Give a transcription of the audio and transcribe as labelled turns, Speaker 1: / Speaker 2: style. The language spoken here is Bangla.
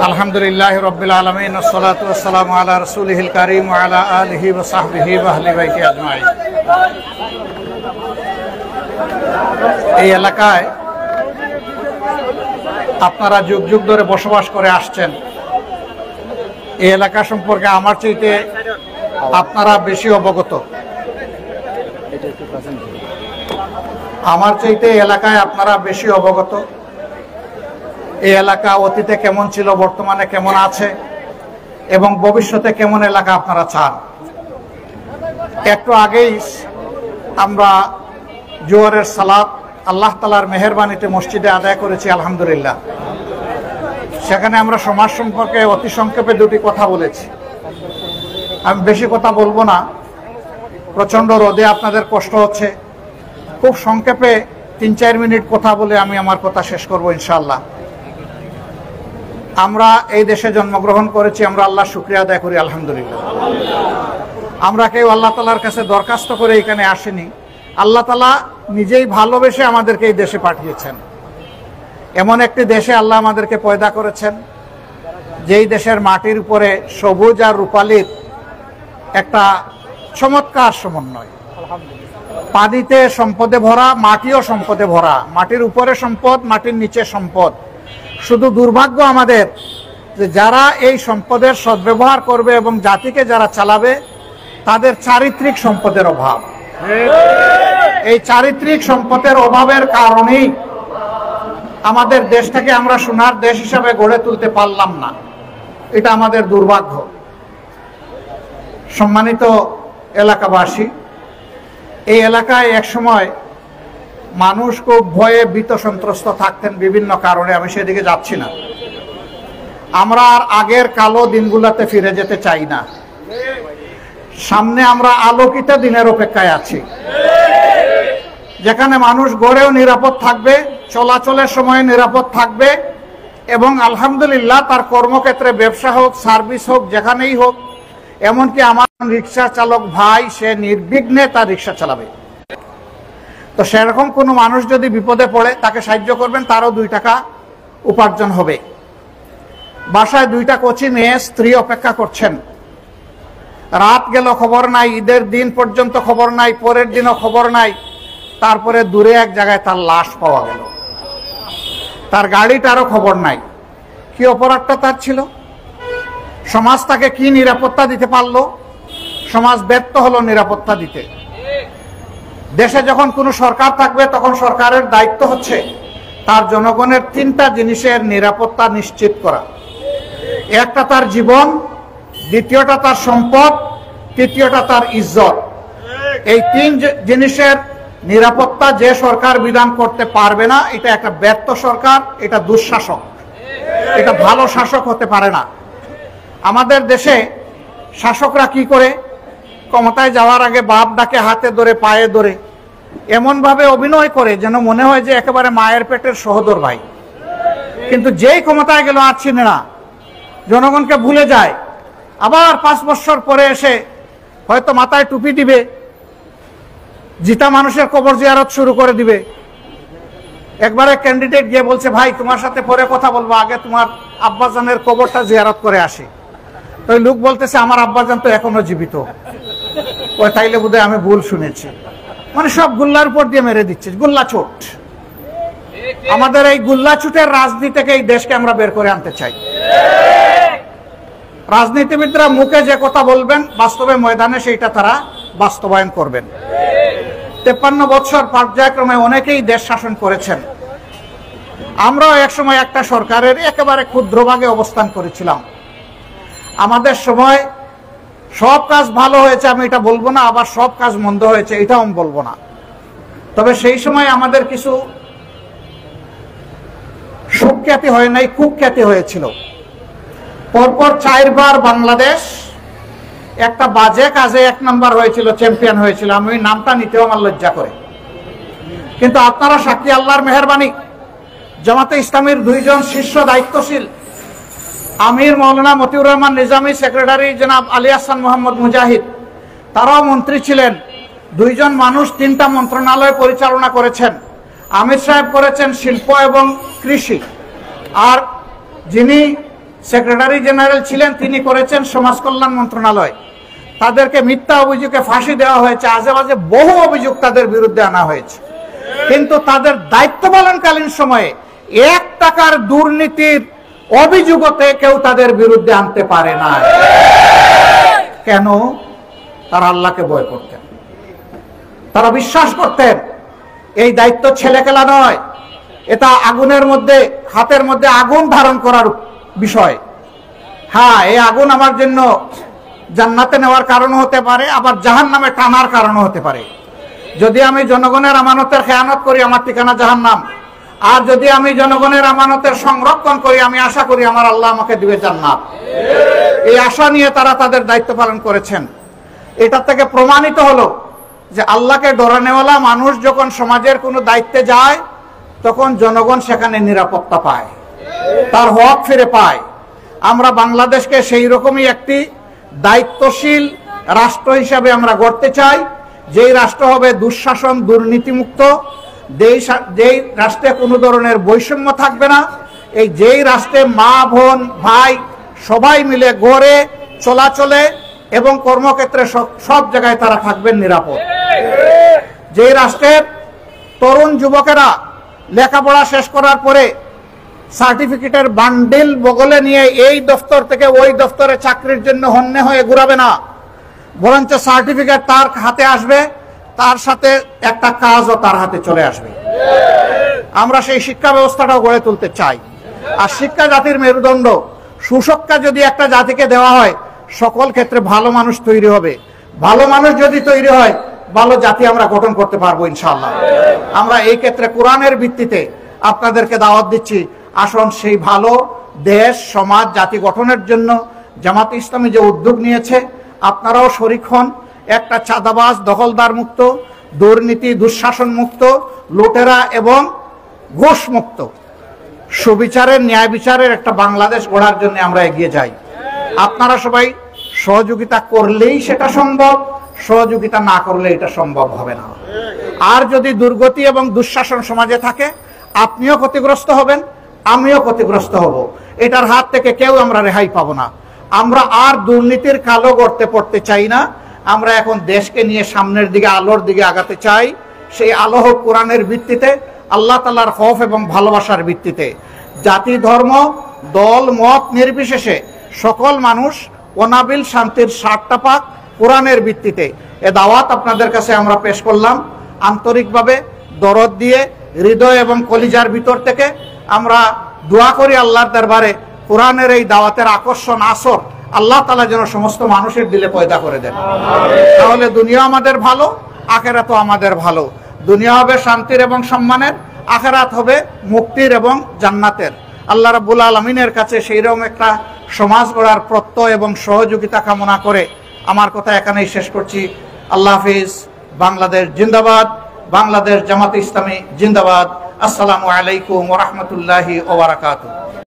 Speaker 1: আলহামদুলিল্লাহ রাব্বিল আলামিন ওয়াসসালাতু ওয়াসসালামু আলা রাসূলিহিল কারীম ওয়া আলা আলিহি ওয়া সাহবিহি ওয়া আহলি বাইতি আজমাইন। এই এলাকায় আপনারা যুগ যুগ ধরে বসবাস করে আসছেন। এই এলাকা সম্পর্কে আমার চাইতে আপনারা বেশি অবগত। আমার চাইতে এই এলাকায় আপনারা বেশি অবগত। এই এলাকা অতীতে কেমন ছিল, বর্তমানে কেমন আছে এবং ভবিষ্যতে কেমন এলাকা আপনারা চান। একটু আগেই আমরা জোহরের সালাত আল্লাহ তাআলার মেহেরবানিতে মসজিদে আদায় করেছি, আলহামদুলিল্লাহ। সেখানে আমরা সমাজ সম্পর্কে অতি সংক্ষেপে দুটি কথা বলেছি। আমি বেশি কথা বলবো না, প্রচণ্ড রোদে আপনাদের কষ্ট হচ্ছে। খুব সংক্ষেপে 3-4 মিনিট কথা বলে আমি আমার কথা শেষ করব ইনশাআল্লাহ। আমরা এই দেশে জন্মগ্রহণ করেছি, আমরা আল্লাহর শুকরিয়া আদায় করি, আলহামদুলিল্লাহ। আমরা কেউ আল্লাহ তাআলার কাছে দরখাস্ত করে এখানে আসিনি। আল্লাহ তাআলা নিজেই ভালোবেসে আমাদেরকে এই দেশে পাঠিয়েছেন। এমন একটি দেশে আল্লাহ আমাদেরকে পয়দা করেছেন, যেই দেশের মাটির উপরে সবুজ আর রূপালীর একটা চমৎকার সমন্বয়। পানিতে সম্পদে ভরা, মাটিও সম্পদে ভরা। মাটির উপরে সম্পদ, মাটির নিচে সম্পদ। শুধু দুর্ভাগ্য আমাদের যে যারা এই সম্পদের সদ্ব্যবহার করবে এবং জাতিকে যারা চালাবে, তাদের চারিত্রিক সম্পদের অভাব। এই চারিত্রিক সম্পদের অভাবের কারণেই আমাদের দেশটাকে আমরা সোনার দেশ হিসাবে গড়ে তুলতে পারলাম না। এটা আমাদের দুর্ভাগ্য। সম্মানিত এলাকাবাসী, এই এলাকায় একসময় মানুষ খুব ভয়ে ভীত সন্ত্রস্ত থাকতেন বিভিন্ন কারণে। আমি সেদিকে যাচ্ছি না। আমরা আর আগের কালো দিনগুলোতে ফিরে যেতে চাই না। সামনে আমরা আলোকিত দিনের অপেক্ষায় আছি, যেখানে মানুষ গড়েও নিরাপদ থাকবে, চলাচলের সময় নিরাপদ থাকবে এবং আলহামদুলিল্লাহ তার কর্মক্ষেত্রে, ব্যবসা হোক, সার্ভিস হোক, যেখানেই হোক, এমনকি আমার রিক্সা চালক ভাই, সে নির্বিঘ্নে তার রিক্সা চালাবে। তো সেরকম কোনো মানুষ যদি বিপদে পড়ে, তাকে সাহায্য করবেন, তারও 2 টাকা উপার্জন হবে। বাসায় 2টা কচি মেয়ে স্ত্রী অপেক্ষা করছেন। রাত গেল খবর নাই, ঈদের দিন পর্যন্ত খবর নাই, পরের দিনও খবর নাই। তারপরে দূরে এক জায়গায় তার লাশ পাওয়া গেল। তার গাড়িটারও খবর নাই। কি অপরাধটা তার ছিল? সমাজ তাকে কি নিরাপত্তা দিতে পারলো? সমাজ ব্যর্থ হলো নিরাপত্তা দিতে। দেশে যখন কোনো সরকার থাকবে, তখন সরকারের দায়িত্ব হচ্ছে তার জনগণের 3টা জিনিসের নিরাপত্তা নিশ্চিত করা। একটা তার জীবন, দ্বিতীয়টা তার সম্পদ, তৃতীয়টা তার ইজ্জত। এই 3 জিনিসের নিরাপত্তা যে সরকার বিধান করতে পারবে না, এটা একটা ব্যর্থ সরকার, এটা দুঃশাসক, এটা ভালো শাসক হতে পারে না। আমাদের দেশে শাসকরা কি করে? ক্ষমতায় যাওয়ার আগে বাপ ডাকে হাতে ধরে, পায়ে ধরে, এমনভাবে অভিনয় করে যেন মনে হয় যে একেবারে মায়ের পেটের সহোদর ভাই। কিন্তু যেই ক্ষমতায় গেল আর চিনে না, জনগণকে ভুলে যায়। আবার 5 বছর পরে এসে হয়তো মাথায় টুপি দিবে, জিতা মানুষের কবর জিয়ারত শুরু করে দিবে। একবারে ক্যান্ডিডেট গিয়ে বলছে, ভাই তোমার সাথে পরে কথা বলবো, আগে তোমার আব্বাজানের কবরটা জিয়ারত করে আসি। তো লোক বলতেছে, আমার আব্বাজান তো এখনো জীবিত। ওই তাইলে বোধহয় আমি ভুল শুনেছি। মানে সব গুল্লার উপর দিয়ে মেরে দিচ্ছে, গুল্লাছুট। আমাদের এই গুল্লাছুটের রাজনীতি থেকে এই দেশকে আমরা বের করে আনতে চাই। রাজনীতিবিদরা মুখে যে কথা বলবেন, বাস্তবে ময়দানে সেইটা তারা বাস্তবায়ন করবেন। 53 বছর পর্যায়ক্রমে অনেকেই দেশ শাসন করেছেন। আমরাও একসময় একটা সরকারের একেবারে ক্ষুদ্রভাগে অবস্থান করেছিলাম। আমাদের সময় সব কাজ ভালো হয়েছে আমি এটা বলবো না, আবার সব কাজ মন্দ হয়েছে এটাও আমি বলবো না। তবে সেই সময় আমাদের কিছু সুখ্যাতি হয় নাই, কুখ্যাতি হয়েছিল। পরপর 4 বার বাংলাদেশ একটা বাজে কাজে 1 নম্বর হয়েছিল, চ্যাম্পিয়ন হয়েছিল। আমি ওই নামটা নিতেও আমার লজ্জা করে। কিন্তু আপনারা সাক্ষী, আল্লাহর মেহেরবানি, জামাতে ইসলামীর 2 জন শীর্ষ দায়িত্বশীল, আমির মৌলানা মতিউর রহমান নিজামী, সেক্রেটারি জনাব আলী আহসান মোহাম্মদ মুজাহিদ, তারাও মন্ত্রী ছিলেন। 2 জন মানুষ 3টা মন্ত্রণালয় পরিচালনা করেছেন। আমির সাহেব করেছেন শিল্প এবং কৃষি, আর যিনি সেক্রেটারি জেনারেল ছিলেন, তিনি করেছেন সমাজ কল্যাণ মন্ত্রণালয়। তাদেরকে মিথ্যা অভিযোগে ফাঁসি দেওয়া হয়েছে, আজে বাজে বহু অভিযোগ তাদের বিরুদ্ধে আনা হয়েছে, কিন্তু তাদের দায়িত্ব পালনকালীন সময়ে 1 টাকার দুর্নীতির অভিযোগতে কেউ তাদের বিরুদ্ধে আনতে পারে না। কেন? তারা আল্লাহকে ভয় করতেন, তারা বিশ্বাস করতেন এই দায়িত্ব ছেলেখেলা নয়, এটা আগুনের মধ্যে, হাতের মধ্যে আগুন ধারণ করার বিষয়। হ্যাঁ, এই আগুন আমার জন্য জান্নাতে নেওয়ার কারণ হতে পারে, আবার জাহান্নামে টানার কারণ হতে পারে। যদি আমি জনগণের আমানতের খেয়ানত করি, আমার ঠিকানা জাহান্নাম। আর যদি আমি জনগণের আমানতের সংরক্ষণ করি, আমি আশা করি আমার আল্লাহ আমাকে দিবে জান্নাত। এই আশা নিয়ে তারা তাদের দায়িত্ব পালন করেছেন। এটা থেকে প্রমাণিত হলো যে আল্লাহকে ডরানেওয়ালা মানুষ যখন সমাজের কোনো দায়িত্বে যায়, তখন জনগণ সেখানে নিরাপত্তা পায়, তার হক ফিরে পায়। আমরা বাংলাদেশকে সেই রকমই একটি দায়িত্বশীল রাষ্ট্র হিসাবে আমরা গড়তে চাই, যেই রাষ্ট্র হবে দুঃশাসন, দুর্নীতিমুক্ত, যেই রাষ্ট্রে কোনো ধরনের বৈষম্য থাকবে না, যেই রাষ্ট্রে মা বোন ভাই সবাই মিলে গড়ে চলাচলে এবং কর্মক্ষেত্রে সব জায়গায় তারা থাকবেন নিরাপদ। যেই রাষ্ট্রের তরুণ যুবকেরা লেখাপড়া শেষ করার পরে সার্টিফিকেটের বান্ডিল বগলে নিয়ে এই দফতর থেকে ওই দফতরে চাকরির জন্য হন্যে হয়ে ঘুরাবে না, বরঞ্চ সার্টিফিকেট তার হাতে আসবে, তার সাথে একটা কাজও তার হাতে চলে আসবে। আমরা সেই শিক্ষা ব্যবস্থাটাও গড়ে তুলতে চাই। আর শিক্ষা জাতির মেরুদণ্ড, সুশিক্ষা যদি একটা জাতিকে দেওয়া হয়, সকল ক্ষেত্রে ভালো মানুষ তৈরি হবে। ভালো মানুষ যদি তৈরি হয়, ভালো জাতি আমরা গঠন করতে পারবো ইনশাআল্লাহ। আমরা এই ক্ষেত্রে কোরআনের ভিত্তিতে আপনাদেরকে দাওয়াত দিচ্ছি, আসুন সেই ভালো দেশ, সমাজ, জাতি গঠনের জন্য জামাত ইসলামী যে উদ্যোগ নিয়েছে, আপনারাও শরিক হন। একটা চাঁদাবাজ, দখলদার মুক্ত, দুর্নীতি দুঃশাসন মুক্ত, লুটেরা এবং ঘুষ মুক্ত, সুবিচারের, ন্যায় বিচারের একটা বাংলাদেশ গড়ার জন্য আমরা এগিয়ে যাই। আপনারা সবাই সহযোগিতা করলেই সেটা সম্ভব, সহযোগিতা না করলে এটা সম্ভব হবে না। আর যদি দুর্গতি এবং দুঃশাসন সমাজে থাকে, আপনিও ক্ষতিগ্রস্ত হবেন, আমিও ক্ষতিগ্রস্ত হব। এটার হাত থেকে কেউ আমরা রেহাই পাবো না। আমরা আর দুর্নীতির কালো গর্তে পড়তে চাই না। আমরা এখন দেশকে নিয়ে সামনের দিকে, আলোর দিকে আগাতে চাই। সেই আলো হোক কোরআনের ভিত্তিতে, আল্লাহ তাআলার খৌফ এবং ভালোবাসার ভিত্তিতে। জাতি, ধর্ম, দল, মত নির্বিশেষে সকল মানুষ অনাবিল শান্তির স্বার্থ পাক কোরআনের ভিত্তিতে। এ দাওয়াত আপনাদের কাছে আমরা পেশ করলাম আন্তরিকভাবে, দরদ দিয়ে, হৃদয় এবং কলিজার ভিতর থেকে। আমরা দোয়া করি আল্লাহর দরবারে কোরআনের এই দাওয়াতের আকর্ষণ, আসর আল্লাহ তাআলা যেন সমস্ত মানুষের দিলে পয়দা করে দেন। তাহলে দুনিয়া আমাদের ভালো, আখিরাতও আমাদের ভালো। দুনিয়া হবে শান্তির এবং সম্মানের, আখিরাত হবে মুক্তির এবং জান্নাতের। আল্লাহ রাব্বুল আলামিনের কাছে সেইরকম একটা সমাজ গড়ার প্রত্যয় এবং সহযোগিতা কামনা করে আমার কথা এখানেই শেষ করছি। আল্লাহ হাফিজ। বাংলাদেশ জিন্দাবাদ, বাংলাদেশ জামাত ইসলামী জিন্দাবাদ। আসসালামু আলাইকুম ওয়া রাহমাতুল্লাহি ওয়া বারাকাতুহু।